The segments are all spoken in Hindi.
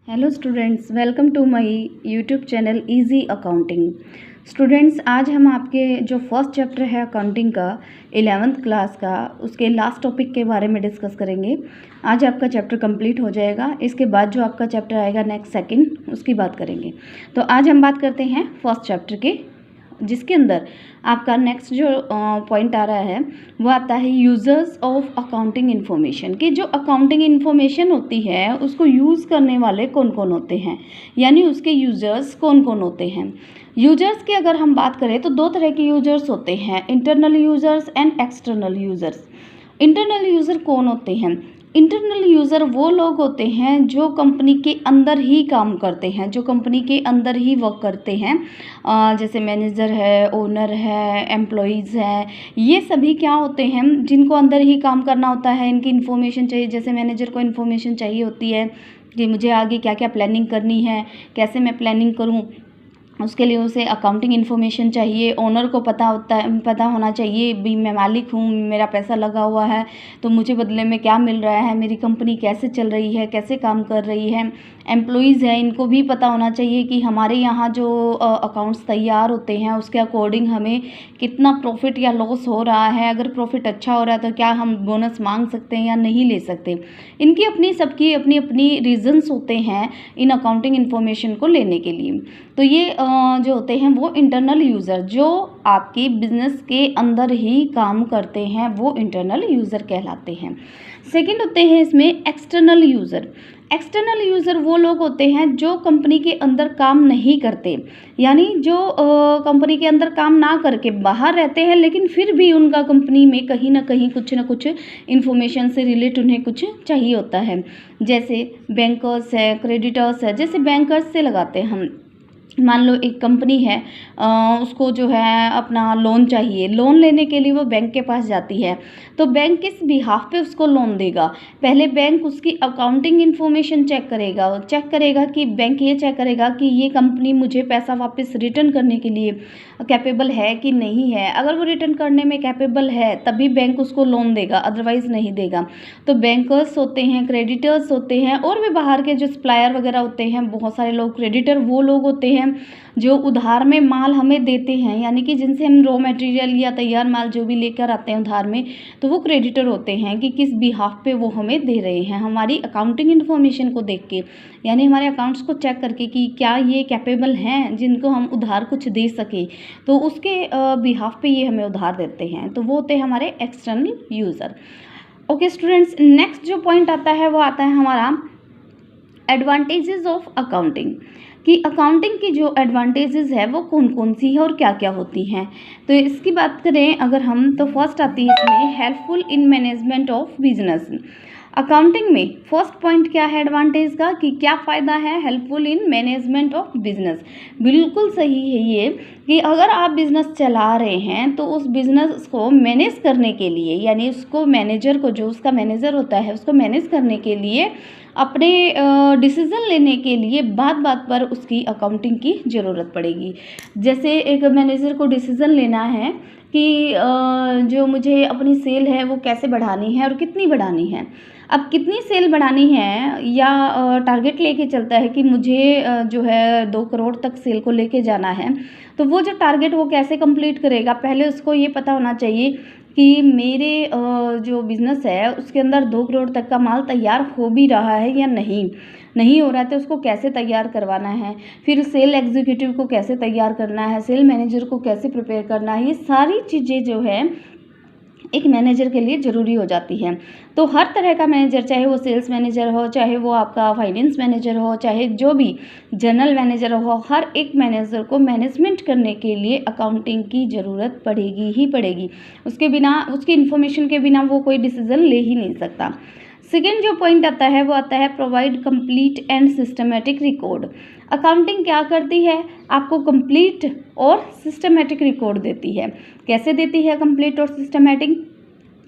Hello students, welcome to my YouTube channel easy accounting. Students, आज हम आपके जो फर्स्ट चैप्टर है अकाउंटिंग का 11th क्लास का, उसके लास्ट टॉपिक के बारे में डिस्कस करेंगे। आज आपका चैप्टर कंप्लीट हो जाएगा। इसके बाद जो आपका चैप्टर आएगा नेक्स्ट सेकंड, उसकी बात करेंगे। तो आज हम बात करते हैं फर्स्ट चैप्टर के, जिसके अंदर आपका नेक्स्ट जो पॉइंट आ रहा है वो आता है यूज़र्स ऑफ अकाउंटिंग इन्फॉर्मेशन। कि जो अकाउंटिंग इन्फॉर्मेशन होती है उसको यूज़ करने वाले कौन कौन होते हैं, यानी उसके यूज़र्स कौन कौन होते हैं। यूज़र्स की अगर हम बात करें तो दो तरह के यूज़र्स होते हैं, internal users and external users. Internal user कौन होते हैं? इंटरनल यूज़र वो लोग होते हैं जो कंपनी के अंदर ही काम करते हैं, जो कंपनी के अंदर ही वर्क करते हैं। जैसे मैनेजर है, ओनर है, एम्प्लॉयज़ हैं, ये सभी क्या होते हैं जिनको अंदर ही काम करना होता है। इनकी इन्फॉर्मेशन चाहिए, जैसे मैनेजर को इन्फॉर्मेशन चाहिए होती है कि मुझे आगे क्या क्या प्लानिंग करनी है, कैसे मैं प्लानिंग करूँ, उसके लिए उसे अकाउंटिंग इन्फॉर्मेशन चाहिए। ओनर को पता होना चाहिए भी मैं मालिक हूँ, मेरा पैसा लगा हुआ है तो मुझे बदले में क्या मिल रहा है, मेरी कंपनी कैसे चल रही है, कैसे काम कर रही है। एम्प्लॉयज़ हैं, इनको भी पता होना चाहिए कि हमारे यहाँ जो अकाउंट्स तैयार होते हैं उसके अकॉर्डिंग हमें कितना प्रॉफिट या लॉस हो रहा है। अगर प्रॉफिट अच्छा हो रहा है तो क्या हम बोनस मांग सकते हैं या नहीं ले सकते। इनकी सबकी अपनी अपनी रीजंस होते हैं इन अकाउंटिंग इन्फॉर्मेशन को लेने के लिए। तो ये जो होते हैं वो इंटरनल यूज़र, जो आपके बिजनेस के अंदर ही काम करते हैं, वो इंटरनल यूज़र कहलाते हैं। सेकंड होते हैं इसमें एक्सटर्नल यूज़र। एक्सटर्नल यूज़र वो लोग होते हैं जो कंपनी के अंदर काम नहीं करते, यानी जो कंपनी के अंदर काम ना करके बाहर रहते हैं, लेकिन फिर भी उनका कंपनी में कहीं ना कहीं कुछ ना कुछ इन्फॉर्मेशन से रिलेट उन्हें कुछ चाहिए होता है। जैसे बैंकर्स है, क्रेडिटर्स है। जैसे बैंकर्स से लगाते हैं हम, मान लो एक कंपनी है, उसको जो है अपना लोन चाहिए। लोन लेने के लिए वो बैंक के पास जाती है, तो बैंक किस बिहाफ पे उसको लोन देगा? पहले बैंक उसकी अकाउंटिंग इन्फॉर्मेशन चेक करेगा कि बैंक ये चेक करेगा कि ये कंपनी मुझे पैसा वापस रिटर्न करने के लिए कैपेबल है कि नहीं है। अगर वो रिटर्न करने में कैपेबल है तभी बैंक उसको लोन देगा, अदरवाइज़ नहीं देगा। तो बैंकर्स होते हैं, क्रेडिटर्स होते हैं, और भी बाहर के जो सप्लायर वगैरह होते हैं, बहुत सारे लोग। क्रेडिटर वो लोग होते हैं जो उधार में माल हमें देते हैं, यानी कि जिनसे हम रॉ मटेरियल या तैयार माल जो भी लेकर आते हैं उधार में, तो वो क्रेडिटर होते हैं कि किस बिहाफ पे वो हमें दे रहे हैं, हमारी अकाउंटिंग इन्फॉर्मेशन को देख के, यानी हमारे अकाउंट्स को चेक करके कि क्या ये कैपेबल हैं जिनको हम उधार कुछ दे सके, तो उसके बिहाफ पे ये हमें उधार देते हैं। तो वो होते हैं हमारे external user. Okay students, next जो पॉइंट आता है वो आता है हमारा एडवांटेजेस ऑफ अकाउंटिंग। कि अकाउंटिंग की जो एडवांटेजेस है वो कौन कौन सी है और क्या क्या होती हैं। तो इसकी बात करें अगर हम, तो फर्स्ट आती है इसमें helpful in management of business. Accounting में फर्स्ट पॉइंट क्या है एडवांटेज का, कि क्या फ़ायदा है? Helpful in management of business. बिल्कुल सही है ये, कि अगर आप बिज़नेस चला रहे हैं तो उस बिज़नेस को मैनेज करने के लिए, यानी उसको मैनेजर को, जो उसका मैनेजर होता है, उसको मैनेज करने के लिए, अपने डिसीज़न लेने के लिए बात बात पर उसकी अकाउंटिंग की ज़रूरत पड़ेगी। जैसे एक मैनेजर को डिसीज़न लेना है कि जो मुझे अपनी सेल है वो कैसे बढ़ानी है और कितनी बढ़ानी है। अब कितनी सेल बढ़ानी है, या टारगेट लेके चलता है कि मुझे जो है 2 करोड़ तक सेल को लेके जाना है, तो वो जो टारगेट वो कैसे कंप्लीट करेगा? पहले उसको ये पता होना चाहिए कि मेरे जो बिज़नेस है उसके अंदर 2 करोड़ तक का माल तैयार हो भी रहा है या नहीं हो रहा है, तो उसको कैसे तैयार करवाना है। फिर सेल एग्जीक्यूटिव को कैसे तैयार करना है, सेल मैनेजर को कैसे प्रिपेयर करना है, ये सारी चीज़ें जो है एक मैनेजर के लिए ज़रूरी हो जाती है। तो हर तरह का मैनेजर, चाहे वो सेल्स मैनेजर हो, चाहे वो आपका फाइनेंस मैनेजर हो, चाहे जो भी जनरल मैनेजर हो, हर एक मैनेजर को मैनेजमेंट करने के लिए अकाउंटिंग की ज़रूरत पड़ेगी ही पड़ेगी। उसके बिना, उसकी इन्फॉर्मेशन के बिना वो कोई डिसीज़न ले ही नहीं सकता। सेकेंड जो पॉइंट आता है वो आता है provide complete and systematic record. Accounting क्या करती है? आपको कंप्लीट और सिस्टमेटिक रिकॉर्ड देती है। कैसे देती है कंप्लीट और सिस्टमेटिक?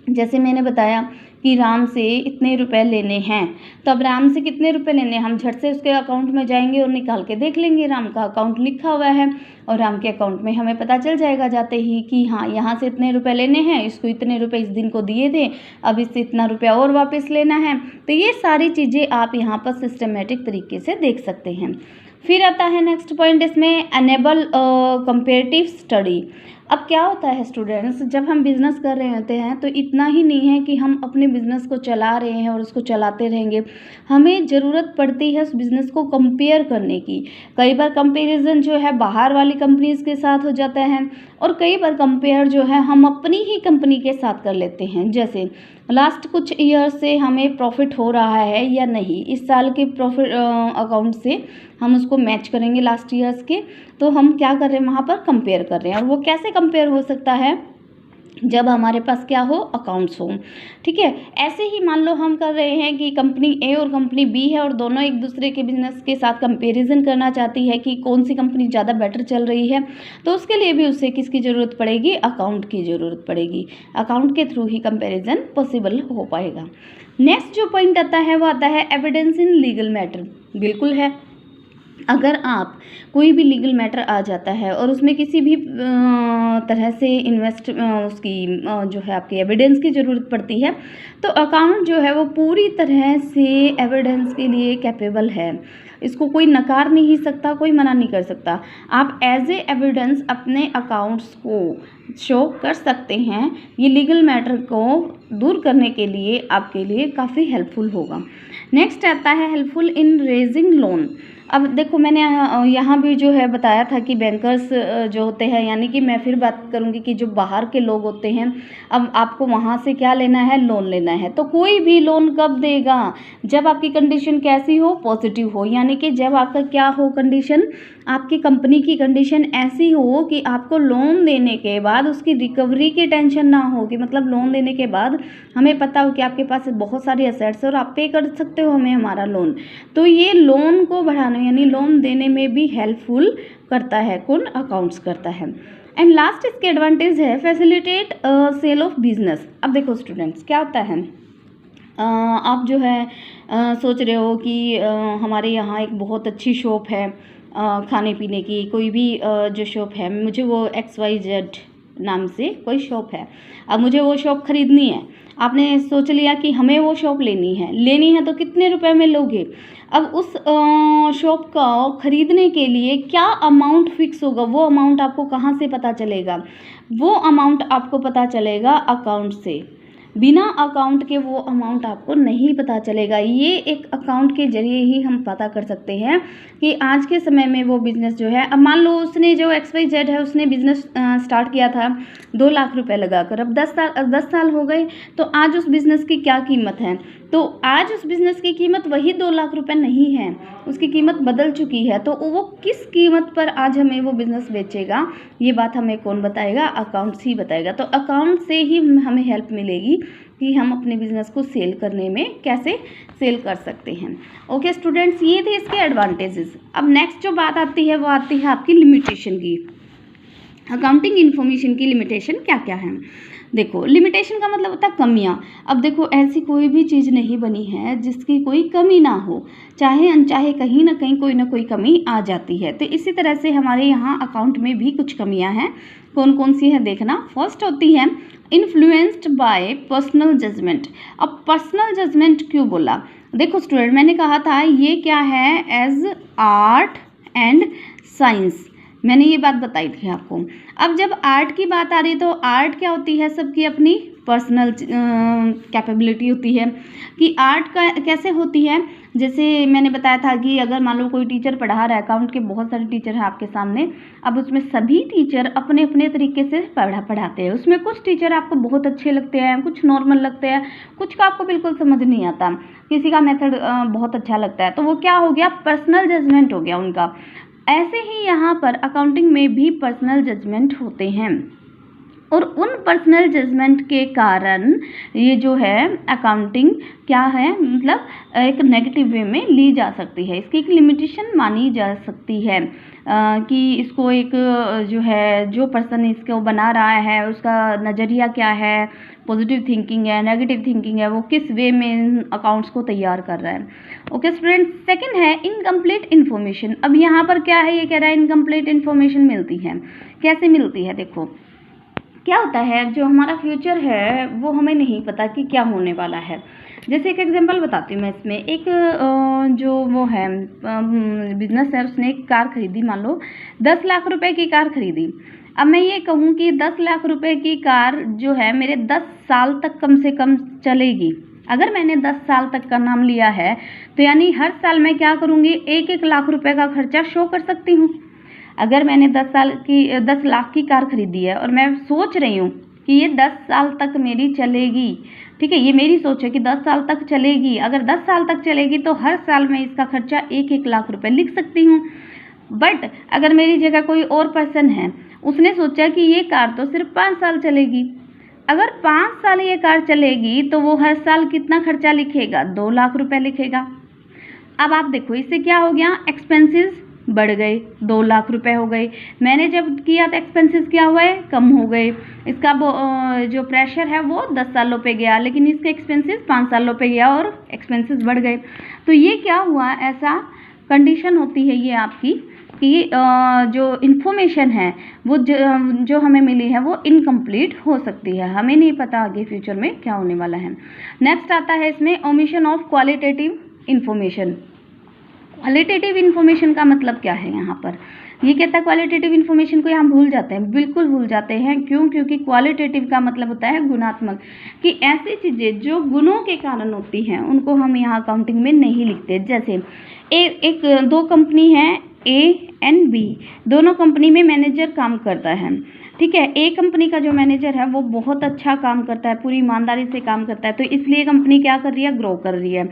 जैसे मैंने बताया कि कि राम से इतने रुपए लेने हैं। तो अब राम से कितने रुपए लेने हैं, हम झट से उसके अकाउंट में जाएंगे और निकाल के देख लेंगे। राम का अकाउंट लिखा हुआ है और राम के अकाउंट में हमें पता चल जाएगा जाते ही कि हाँ यहाँ से इतने रुपए लेने हैं, इसको इतने रुपए इस दिन को दिए थे, अब इससे इतना रुपया और वापस लेना है। तो ये सारी चीज़ें आप यहाँ पर सिस्टमेटिक तरीके से देख सकते हैं। फिर आता है नेक्स्ट पॉइंट इसमें, एनेबल कंपेरेटिव स्टडी। अब क्या होता है स्टूडेंट्स, जब हम बिज़नेस कर रहे होते हैं तो इतना ही नहीं है कि हम अपने बिज़नेस को चला रहे हैं और उसको चलाते रहेंगे, हमें ज़रूरत पड़ती है उस बिज़नेस को कंपेयर करने की। कई बार कंपैरिजन जो है बाहर वाली कंपनीज़ के साथ हो जाता है और कई बार कंपेयर जो है हम अपनी ही कंपनी के साथ कर लेते हैं। जैसे लास्ट कुछ ईयर से हमें प्रॉफिट हो रहा है या नहीं, इस साल के प्रॉफिट अकाउंट से हम उसको मैच करेंगे लास्ट ईयर्स के, तो हम क्या कर रहे हैं वहाँ पर कंपेयर कर रहे हैं। और वो कैसे कंपेयर हो सकता है, जब हमारे पास क्या हो, अकाउंट्स हो। ठीक है, ऐसे ही मान लो हम कर रहे हैं कि कंपनी ए और कंपनी बी है और दोनों एक दूसरे के बिजनेस के साथ कंपैरिजन करना चाहती है कि कौन सी कंपनी ज़्यादा बेटर चल रही है, तो उसके लिए भी उससे किसकी ज़रूरत पड़ेगी, अकाउंट की ज़रूरत पड़ेगी। अकाउंट के थ्रू ही कंपैरिजन पॉसिबल हो पाएगा। नेक्स्ट जो पॉइंट आता है वो आता है एविडेंस इन लीगल मैटर। बिल्कुल है, अगर आप कोई भी लीगल मैटर आ जाता है और उसमें किसी भी तरह से उसकी जो है आपकी एविडेंस की ज़रूरत पड़ती है, तो अकाउंट जो है वो पूरी तरह से एविडेंस के लिए कैपेबल है। इसको कोई नकार नहीं सकता, कोई मना नहीं कर सकता। आप एज ए एविडेंस अपने अकाउंट्स को शो कर सकते हैं। ये लीगल मैटर को दूर करने के लिए आपके लिए काफ़ी हेल्पफुल होगा। नेक्स्ट आता है हेल्पफुल इन रेजिंग लोन। अब देखो मैंने यहाँ भी जो है बताया था कि बैंकर्स जो होते हैं, यानी कि मैं फिर बात करूँगी कि जो बाहर के लोग होते हैं, अब आपको वहाँ से क्या लेना है, लोन लेना है। तो कोई भी लोन कब देगा, जब आपकी कंडीशन कैसी हो, पॉजिटिव हो, यानी कि जब आपका क्या हो कंडीशन, आपकी कंपनी की कंडीशन ऐसी हो कि आपको लोन देने के बाद उसकी रिकवरी की टेंशन ना हो, कि मतलब लोन देने के बाद हमें पता हो कि आपके पास बहुत सारी एसेट्स है और आप पे कर सकते हो हमें हमारा लोन। तो ये लोन को बढ़ाने यानी लोन देने में भी हेल्पफुल करता है, कौन, अकाउंट्स करता है। एंड लास्ट इसके एडवांटेज है फैसिलिटेट सेल ऑफ बिजनेस। अब देखो स्टूडेंट्स क्या होता है, आप जो है सोच रहे हो कि हमारे यहाँ एक बहुत अच्छी शॉप है खाने पीने की, कोई भी जो शॉप है, मुझे वो XYZ नाम से कोई शॉप है, अब मुझे वो शॉप खरीदनी है। आपने सोच लिया कि हमें वो शॉप लेनी है तो कितने रुपए में लोगे। अब उस शॉप का खरीदने के लिए क्या अमाउंट फिक्स होगा, वो अमाउंट आपको कहाँ से पता चलेगा, वो अमाउंट आपको पता चलेगा अकाउंट से। बिना अकाउंट के वो अमाउंट आपको नहीं पता चलेगा। ये एक अकाउंट के जरिए ही हम पता कर सकते हैं कि आज के समय में वो बिज़नेस जो है, अब मान लो उसने जो XYZ है उसने बिज़नेस स्टार्ट किया था 2 लाख रुपए लगाकर, अब 10 साल हो गए, तो आज उस बिज़नेस की क्या कीमत है, तो आज उस बिज़नेस की कीमत वही 2 लाख रुपए नहीं है, उसकी कीमत बदल चुकी है। तो वो किस कीमत पर आज हमें वो बिज़नेस बेचेगा, ये बात हमें कौन बताएगा, अकाउंट्स ही बताएगा। तो अकाउंट से ही हमें हेल्प मिलेगी कि हम अपने बिज़नेस को सेल करने में कैसे सेल कर सकते हैं। ओके स्टूडेंट्स, ये थे इसके एडवांटेजेस। अब नेक्स्ट जो बात आती है वो आती है आपकी लिमिटेशन की। अकाउंटिंग इन्फॉर्मेशन की लिमिटेशन क्या क्या है। देखो, लिमिटेशन का मतलब होता है कमियां। अब देखो, ऐसी कोई भी चीज़ नहीं बनी है जिसकी कोई कमी ना हो, चाहे अनचाहे कहीं ना कोई कमी आ जाती है। तो इसी तरह से हमारे यहाँ अकाउंट में भी कुछ कमियां हैं। कौन कौन सी है देखना। फर्स्ट होती है इन्फ्लुएंस्ड बाय पर्सनल जजमेंट। अब पर्सनल जजमेंट क्यों बोला, देखो स्टूडेंट, मैंने कहा था ये क्या है, एज आर्ट एंड साइंस, मैंने ये बात बताई थी आपको। अब जब आर्ट की बात आ रही है तो आर्ट क्या होती है, सबकी अपनी पर्सनल कैपेबिलिटी होती है कि आर्ट का कैसे होती है। जैसे मैंने बताया था कि अगर मान लो कोई टीचर पढ़ा रहा है, अकाउंट के बहुत सारे टीचर हैं आपके सामने, अब उसमें सभी टीचर अपने अपने तरीके से पढ़ाते हैं। उसमें कुछ टीचर आपको बहुत अच्छे लगते हैं, कुछ नॉर्मल लगते हैं, कुछ का आपको बिल्कुल समझ नहीं आता, किसी का मेथड बहुत अच्छा लगता है, तो वो क्या हो गया, पर्सनल जजमेंट हो गया उनका। ऐसे ही यहाँ पर अकाउंटिंग में भी पर्सनल जजमेंट होते हैं। और उन पर्सनल जजमेंट के कारण ये जो है अकाउंटिंग क्या है, मतलब एक नेगेटिव वे में ली जा सकती है। इसकी एक लिमिटेशन मानी जा सकती है कि इसको एक जो है, जो पर्सन इसको बना रहा है उसका नज़रिया क्या है, पॉजिटिव थिंकिंग है, नेगेटिव थिंकिंग है, वो किस वे में इन अकाउंट्स को तैयार कर रहा है। ओके स्टूडेंट, सेकंड है इनकम्प्लीट इन्फॉर्मेशन। अब यहाँ पर क्या है, ये कह रहा है इनकम्प्लीट इन्फॉर्मेशन मिलती है। कैसे मिलती है, देखो क्या होता है, जो हमारा फ्यूचर है वो हमें नहीं पता कि क्या होने वाला है। जैसे एक एग्जांपल बताती हूँ मैं इसमें। एक जो वो है बिजनेस है, उसने एक कार खरीदी, मान लो 10 लाख रुपए की कार खरीदी। अब मैं ये कहूँ कि 10 लाख रुपए की कार जो है मेरे 10 साल तक कम से कम चलेगी। अगर मैंने 10 साल तक का नाम लिया है तो यानी हर साल मैं क्या करूँगी, 1-1 लाख रुपए का खर्चा शो कर सकती हूँ। अगर मैंने 10 लाख की कार खरीदी है और मैं सोच रही हूँ कि ये 10 साल तक मेरी चलेगी, ठीक है, ये मेरी सोच है कि 10 साल तक चलेगी। अगर 10 साल तक चलेगी तो हर साल मैं इसका खर्चा 1-1 लाख रुपए लिख सकती हूँ। बट अगर मेरी जगह कोई और पर्सन है, उसने सोचा कि ये कार तो सिर्फ 5 साल चलेगी। अगर 5 साल ये कार चलेगी तो वो हर साल कितना खर्चा लिखेगा, 2 लाख रुपए लिखेगा। अब आप देखो इससे क्या हो गया, एक्सपेंसेस बढ़ गए, 2 लाख रुपए हो गए। मैंने जब किया तो एक्सपेंसेस क्या हुए, कम हो गए। इसका जो प्रेशर है वो 10 सालों पे गया, लेकिन इसके एक्सपेंसेस 5 सालों पे गया और एक्सपेंसेस बढ़ गए। तो ये क्या हुआ, ऐसा कंडीशन होती है ये आपकी कि जो इन्फॉर्मेशन है वो जो हमें मिली है वो इनकम्प्लीट हो सकती है। हमें नहीं पता आगे फ्यूचर में क्या होने वाला है। नेक्स्ट आता है इसमें omission of qualitative information. Qualitative information का मतलब क्या है, यहाँ पर ये कहता है क्वालिटेटिव इन्फॉर्मेशन को हम भूल जाते हैं, बिल्कुल भूल जाते हैं। क्यों? क्योंकि क्वालिटेटिव का मतलब होता है गुणात्मक, कि ऐसी चीज़ें जो गुणों के कारण होती हैं उनको हम यहाँ अकाउंटिंग में नहीं लिखते। जैसे दो कंपनी है ए एंड बी, दोनों कंपनी में मैनेजर काम करता है, ठीक है। ए कंपनी का जो मैनेजर है वो बहुत अच्छा काम करता है, पूरी ईमानदारी से काम करता है, तो इसलिए कंपनी क्या कर रही है, ग्रो कर रही है।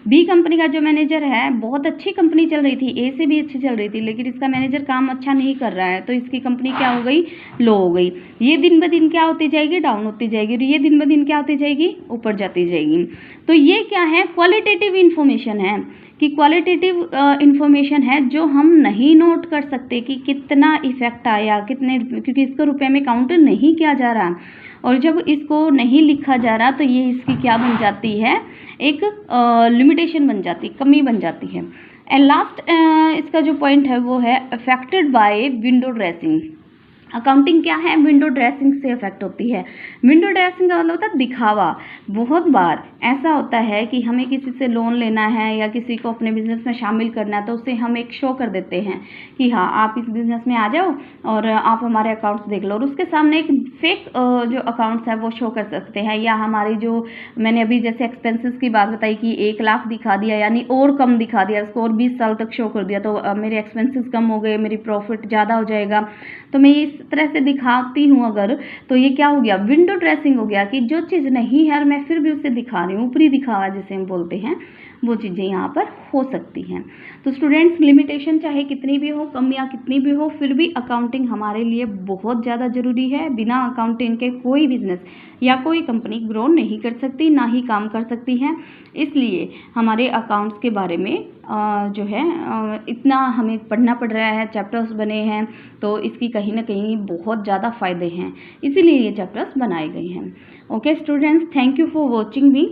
बी कंपनी का जो मैनेजर है, बहुत अच्छी कंपनी चल रही थी, ए से भी अच्छी चल रही थी, लेकिन इसका मैनेजर काम अच्छा नहीं कर रहा है, तो इसकी कंपनी क्या हो गई, लो हो गई। ये दिन ब दिन क्या होती जाएगी, डाउन होती जाएगी, और ये दिन ब दिन क्या होती जाएगी, ऊपर जाती जाएगी। तो ये क्या है, क्वालिटेटिव इन्फॉर्मेशन है, कि क्वालिटेटिव इन्फॉर्मेशन है जो हम नहीं नोट कर सकते कि कितना इफेक्ट आया, कितने, क्योंकि इसको रुपए में काउंट नहीं किया जा रहा, और जब इसको नहीं लिखा जा रहा तो ये इसकी क्या बन जाती है, एक लिमिटेशन बन जाती, कमी बन जाती है। एंड लास्ट इसका जो पॉइंट है वो है affected by window dressing. Accounting क्या है, विंडो ड्रेसिंग से इफेक्ट होती है। विंडो ड्रेसिंग का मतलब होता है दिखावा। बहुत बार ऐसा होता है कि हमें किसी से लोन लेना है या किसी को अपने बिजनेस में शामिल करना है, तो उसे हम एक शो कर देते हैं कि हाँ आप इस बिजनेस में आ जाओ और आप हमारे अकाउंट्स देख लो, और उसके सामने एक फेक जो अकाउंट्स है वो शो कर सकते हैं। या हमारी जो मैंने अभी जैसे एक्सपेंसेस की बात बताई कि 1 लाख दिखा दिया, यानी और कम दिखा दिया, उसको और 20 साल तक शो कर दिया, तो मेरे एक्सपेंसेस कम हो गए, मेरी प्रॉफिट ज़्यादा हो जाएगा। तो मैं इस तरह से दिखाती हूँ अगर, तो ये क्या हो गया, विंडो ड्रेसिंग हो गया, कि जो चीज़ नहीं है और मैं फिर भी उसे दिखा रही हूँ, ऊपरी दिखावा जिसे हम बोलते हैं, वो चीज़ें यहाँ पर हो सकती हैं। तो स्टूडेंट्स, लिमिटेशन चाहे कितनी भी हो, कमियाँ कितनी भी हो, फिर भी अकाउंटिंग हमारे लिए बहुत ज़्यादा ज़रूरी है। बिना अकाउंटिंग के कोई बिजनेस या कोई कंपनी ग्रो नहीं कर सकती, ना ही काम कर सकती है। इसलिए हमारे अकाउंट्स के बारे में जो है इतना हमें पढ़ना पड़ रहा है, चैप्टर्स बने हैं, तो इसकी कहीं ना कहीं बहुत ज़्यादा फ़ायदे हैं, इसीलिए ये चैप्टर्स बनाए गए हैं। Okay students, thank you for watching me.